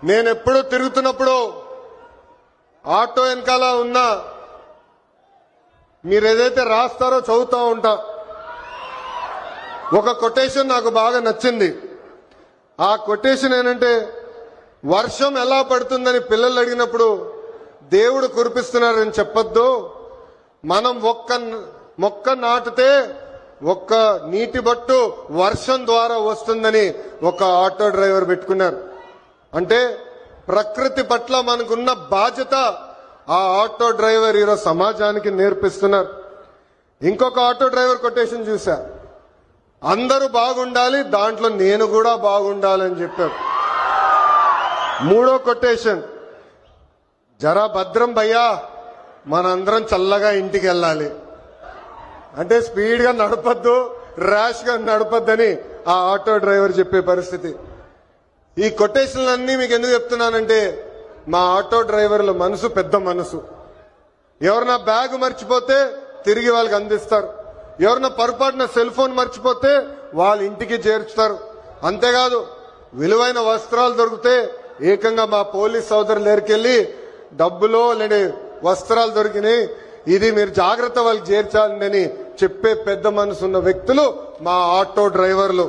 నేను ఎప్పుడూ తిరుగుతున్నప్పుడు ఆటో వెనకాల ఉన్నా మీరు ఏదైతే రాస్తారో చదువుతూ ఉంటా. ఒక కొటేషన్ నాకు బాగా నచ్చింది. ఆ కొటేషన్ ఏంటంటే, వర్షం ఎలా పడుతుందని పిల్లలు అడిగినప్పుడు దేవుడు కురిపిస్తున్నారని చెప్పొద్దు, మనం మొక్క నాటితే ఒక్క నీటి బట్టు వర్షం ద్వారా వస్తుందని ఒక ఆటో డ్రైవర్ పెట్టుకున్నారు. అంటే ప్రకృతి పట్ల మనకున్న బాధ్యత ఆ ఆటో డ్రైవర్ ఈరోజు సమాజానికి నేర్పిస్తున్నారు. ఇంకొక ఆటో డ్రైవర్ కొటేషన్ చూసా, అందరూ బాగుండాలి, దాంట్లో నేను కూడా బాగుండాలని చెప్పారు. మూడో కొటేషన్, జరా భద్రం భయ్యా, మనందరం చల్లగా ఇంటికి వెళ్ళాలి. అంటే స్పీడ్ గా నడపద్దు, ర్యాష్ గా నడపద్దని ఆ ఆటో డ్రైవర్ చెప్పే పరిస్థితి. ఈ కొటేషన్లన్నీ మీకు ఎందుకు చెప్తున్నానంటే, మా ఆటో డ్రైవర్ల మనసు పెద్ద మనసు. ఎవరన్నా బ్యాగ్ మర్చిపోతే తిరిగి వాళ్ళకి అందిస్తారు, ఎవరన్నా పొరపాటున సెల్ ఫోన్ మర్చిపోతే వాళ్ళ ఇంటికి చేర్చుతారు. అంతేకాదు, విలువైన వస్త్రాలు దొరికితే ఏకంగా మా పోలీస్ సోదరులు దగ్గరికెళ్లి డబ్బులో లేని వస్త్రాలు దొరికినాయి, ఇది మీరు జాగ్రత్త వాళ్ళకి చేర్చాలని చెప్పే పెద్ద మనసు ఉన్న వ్యక్తులు మా ఆటో డ్రైవర్లు.